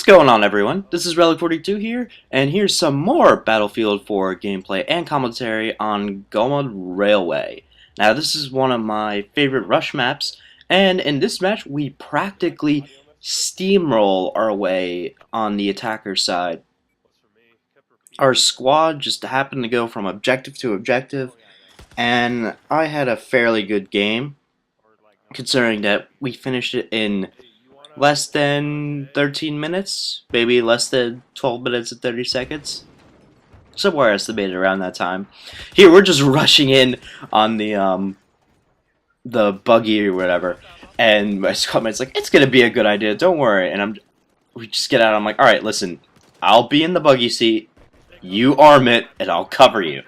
going on, everyone? This is relliK42 here, and here's some more Battlefield 4 gameplay and commentary on Golmud Railway. Now, this is one of my favorite rush maps, and in this match, we practically steamroll our way on the attacker side. Our squad just happened to go from objective to objective, and I had a fairly good game, considering that we finished it in less than 13 minutes, maybe less than 12 minutes and 30 seconds. Somewhere estimated around that time. Here, we're just rushing in on the buggy or whatever, and my squadmate's like, it's gonna be a good idea, don't worry. And we just get out, I'm like, alright, listen, I'll be in the buggy seat, you arm it, and I'll cover you.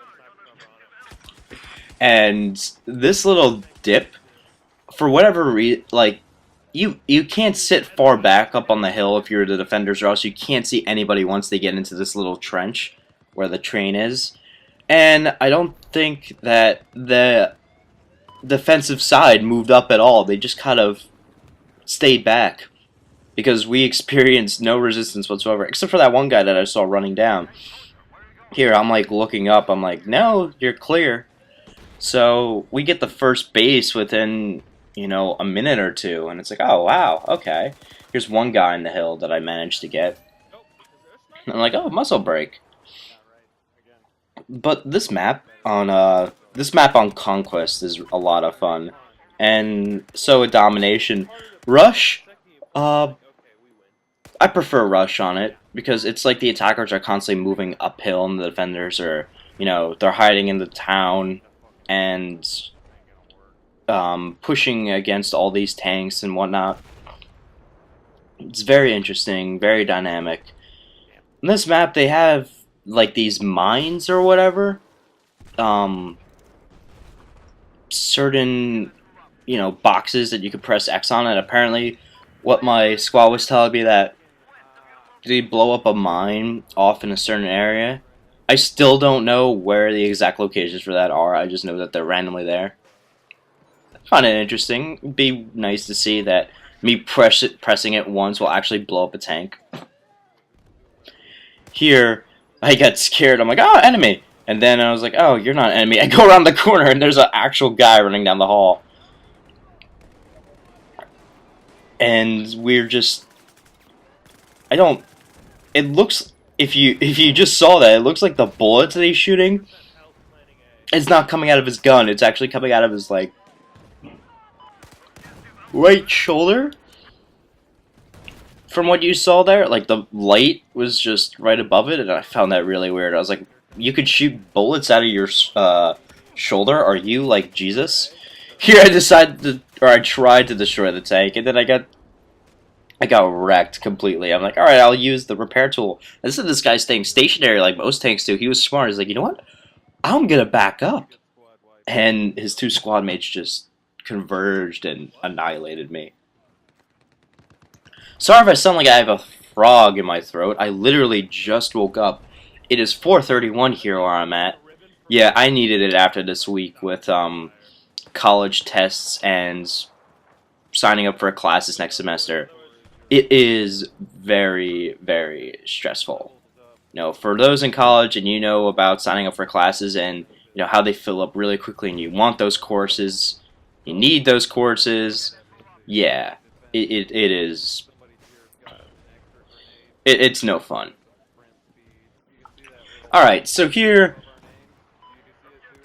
And this little dip, for whatever reason, like, you can't sit far back up on the hill if you're the defenders, or else you can't see anybody once they get into this little trench where the train is. And I don't think that the defensive side moved up at all. They just kind of stayed back because we experienced no resistance whatsoever, except for that one guy that I saw running down. Here, I'm like looking up, I'm like, no, you're clear. So we get the first base within, you know, a minute or two, and it's like, oh wow, okay. Here's one guy in the hill that I managed to get. And I'm like, oh, muscle break. But this map on Conquest is a lot of fun, and so with Domination, Rush, I prefer Rush on it because it's like the attackers are constantly moving uphill, and the defenders are, you know, they're hiding in the town and pushing against all these tanks and whatnot. It's very interesting, very dynamic. In this map, they have like these mines or whatever. Certain, you know, boxes that you could press X on, and apparently, what my squad was telling me that they blow up a mine off in a certain area. I still don't know where the exact locations for that are. I just know that they're randomly there. I find it interesting. It'd be nice to see that me pressing it once will actually blow up a tank. Here, I got scared. I'm like, oh, enemy! And then I was like, oh, you're not an enemy. I go around the corner and there's an actual guy running down the hall. And we're just... It looks... If you just saw that, it looks like the bullets that he's shooting, it's not coming out of his gun. It's actually coming out of his, like, right shoulder. From what you saw there, like, the light was just right above it, and I found that really weird. I was like, you could shoot bullets out of your shoulder? Are you, like, Jesus? Here I tried to destroy the tank, and then I got wrecked completely. I'm like, alright, I'll use the repair tool. This is this guy staying stationary like most tanks do. He was smart. He's like, you know what? I'm gonna back up. And his two squad mates just converged and annihilated me. Sorry if I sound like I have a frog in my throat. I literally just woke up. It is 4:31 here where I'm at. Yeah, I needed it after this week with college tests and signing up for classes next semester. It is very, very stressful. You know, for those in college and you know about signing up for classes and you know how they fill up really quickly and you want those courses, you need those courses, yeah, it's no fun. Alright, so here,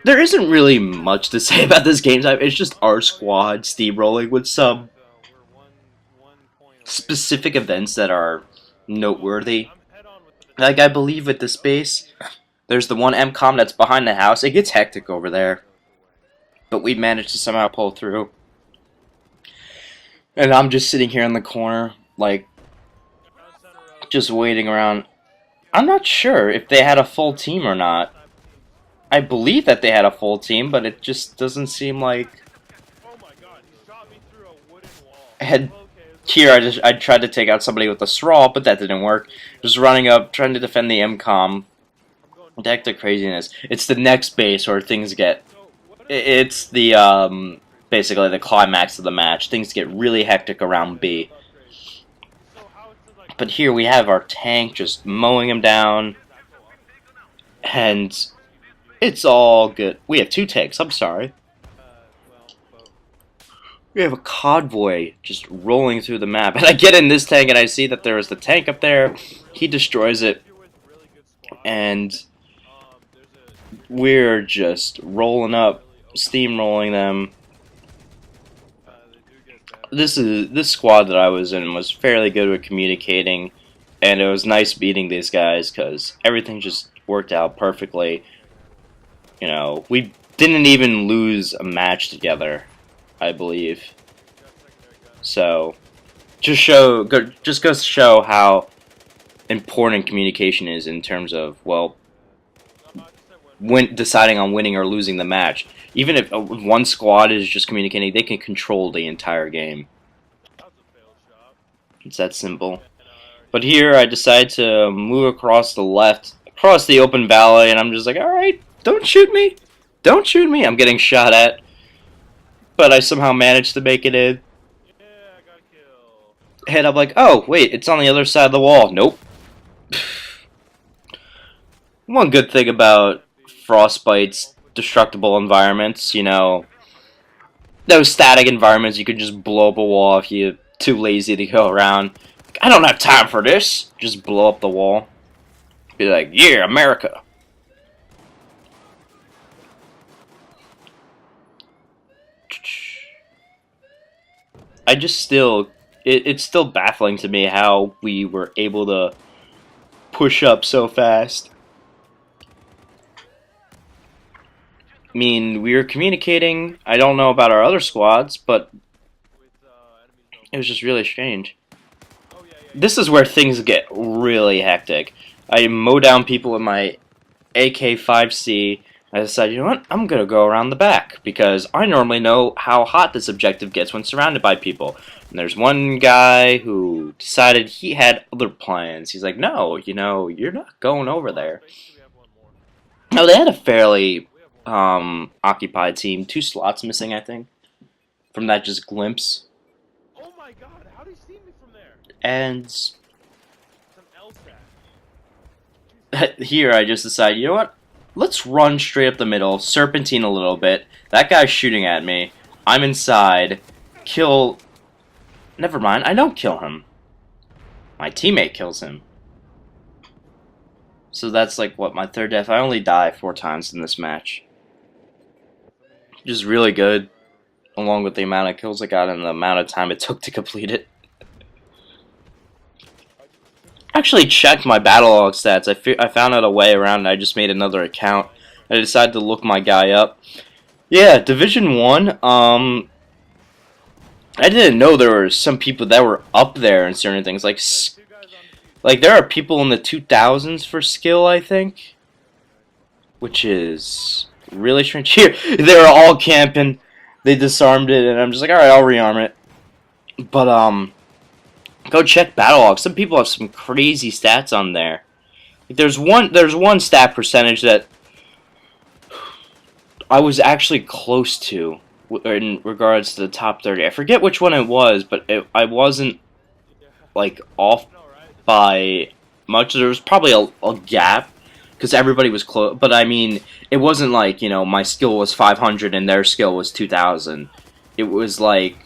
there isn't really much to say about this game type. It's just our squad steamrolling with some specific events that are noteworthy. Like, I believe at this base, there's the one MCOM that's behind the house. It gets hectic over there, but we managed to somehow pull through. And I'm just sitting here in the corner, like, just waiting around. I'm not sure if they had a full team or not. I believe that they had a full team, but it just doesn't seem like... Here, I tried to take out somebody with a straw, but that didn't work. Just running up, trying to defend the MCOM. Deck the craziness. It's the next base where things get... It's the, basically the climax of the match. Things get really hectic around B. But here we have our tank just mowing him down, and it's all good. We have two tanks, I'm sorry. We have a convoy just rolling through the map, and I get in this tank and I see that there is the tank up there. He destroys it, and we're just rolling up, steamrolling them. This squad that I was in was fairly good with communicating, and it was nice beating these guys because everything just worked out perfectly. You know, we didn't even lose a match together, I believe. So, just goes to show how important communication is in terms of, well, when deciding on winning or losing the match. Even if one squad is just communicating, they can control the entire game. It's that simple. But here I decide to move across the left, across the open valley, and I'm just like, alright, don't shoot me! Don't shoot me! I'm getting shot at. But I somehow managed to make it in. And I'm like, oh, wait, it's on the other side of the wall. Nope. One good thing about Frostbite's destructible environments, you know, those static environments, you could just blow up a wall if you're too lazy to go around. I don't have time for this. Just blow up the wall. Be like, yeah, America. I just still, it's still baffling to me how we were able to push up so fast. I mean, we were communicating. I don't know about our other squads, but it was just really strange. This is where things get really hectic. I mow down people with my AK-5C. I decided, you know what, I'm going to go around the back, because I normally know how hot this objective gets when surrounded by people. And there's one guy who decided he had other plans. He's like, no, you know, you're not going over there. Now, they had a fairly occupied team. 2 slots missing, I think, from that just glimpse. Oh my god, how did he see me from there? And here I just decided, you know what? Let's run straight up the middle, serpentine a little bit. That guy's shooting at me. I'm inside. Kill. Never mind, I don't kill him. My teammate kills him. So that's like, what, my 3rd death? I only die 4 times in this match. Just really good, along with the amount of kills I got and the amount of time it took to complete it. I actually checked my battle log stats. I found out a way around and I just made another account. I decided to look my guy up. Yeah, Division 1, I didn't know there were some people that were up there in certain things. Like there are people in the 2000s for skill, I think. Which is really strange. Here, they were all camping. They disarmed it, and I'm just like, alright, I'll rearm it. But, go check battle logs. Some people have some crazy stats on there. Like, there's one stat percentage that I was actually close to in regards to the top 30. I forget which one it was, but I wasn't, like, off by much. There was probably a gap, because everybody was close. But, I mean, it wasn't like, you know, my skill was 500 and their skill was 2,000. It was like,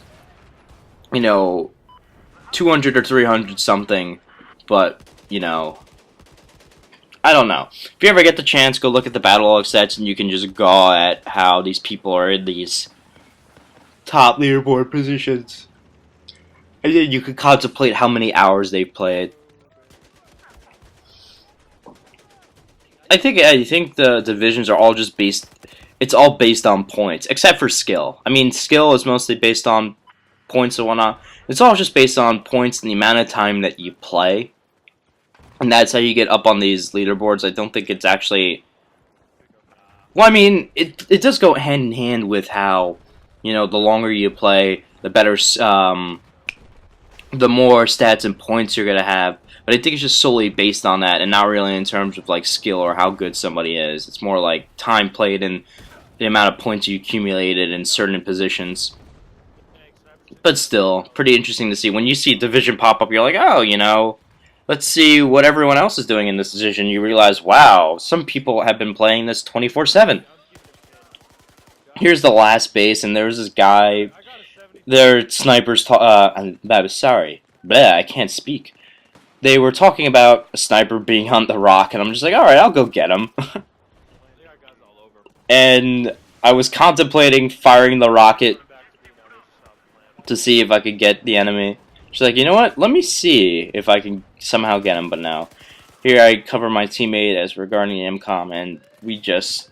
you know, 200 or 300 something, but, you know, I don't know. If you ever get the chance, go look at the battle log sets, and you can just gaw at how these people are in these top leaderboard positions. And then you could contemplate how many hours they've played. I think the divisions are all just based, it's all based on points, except for skill. I mean, skill is mostly based on points and whatnot. It's all just based on points and the amount of time that you play. And that's how you get up on these leaderboards. I don't think it's actually... Well, I mean, it does go hand in hand with how, you know, the longer you play, the better, the more stats and points you're going to have. But I think it's just solely based on that, and not really in terms of, like, skill or how good somebody is. It's more like time played and the amount of points you accumulated in certain positions. But still, pretty interesting to see. When you see Division pop up, you're like, oh, you know, let's see what everyone else is doing in this decision. You realize, wow, some people have been playing this 24/7. Here's the last base, and there's this guy. Their snipers. I'm sorry. Bleh, I can't speak. They were talking about a sniper being on the rock, and I'm just like, all right, I'll go get him. And I was contemplating firing the rocket to see if I could get the enemy. She's like, you know what? Let me see if I can somehow get him. But no. Here I cover my teammate as regarding MCOM, and we just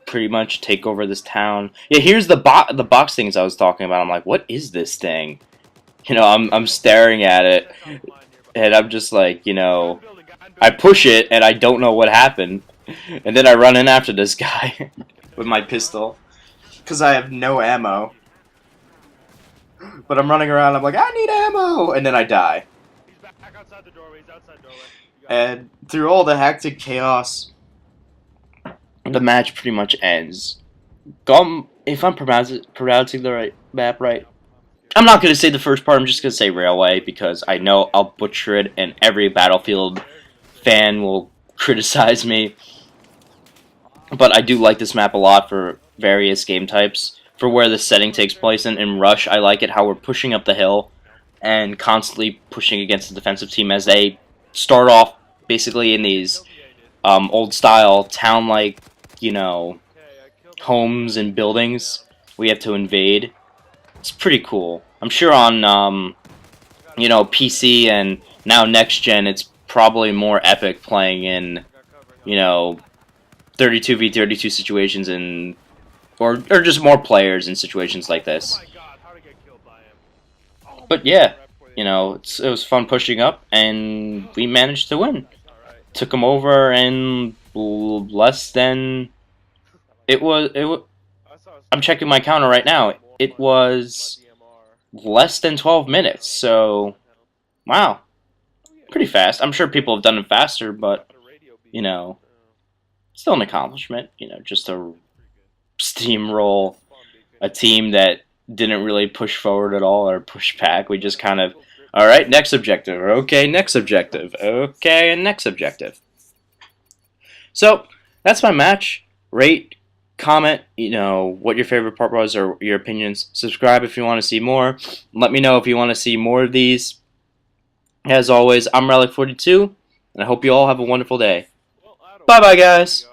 pretty much take over this town. Yeah, here's the box things I was talking about. I'm like, what is this thing? You know, I'm staring at it, and I'm just like, you know, I push it, and I don't know what happened. And then I run in after this guy with my pistol, because I have no ammo. But I'm running around, I'm like, I need ammo! And then I die. He's back outside the doorway, he's outside the doorway. And through all the hectic chaos, the match pretty much ends. If I'm pronouncing the right map right, I'm not going to say the first part, I'm just going to say Railway, because I know I'll butcher it, and every Battlefield fan will criticize me. But I do like this map a lot for various game types. For where the setting takes place in Rush, I like it how we're pushing up the hill and constantly pushing against the defensive team as they start off basically in these old-style town-like, you know, homes and buildings we have to invade. It's pretty cool. I'm sure on, you know, PC and now next-gen, it's probably more epic playing in, you know, 32v32 situations and or just more players in situations like this. But yeah, you know, it was fun pushing up, and we managed to win. Took them over in less than I'm checking my counter right now. It was less than 12 minutes. So, wow, pretty fast. I'm sure people have done it faster, but you know, still an accomplishment. You know, just to steamroll a team that didn't really push forward at all or push back. We just kind of, alright, next objective. Okay, next objective. Okay, and next objective. So, that's my match. Rate, comment, you know, what your favorite part was or your opinions. Subscribe if you want to see more. Let me know if you want to see more of these. As always, I'm relliK42, and I hope you all have a wonderful day. Bye-bye, guys.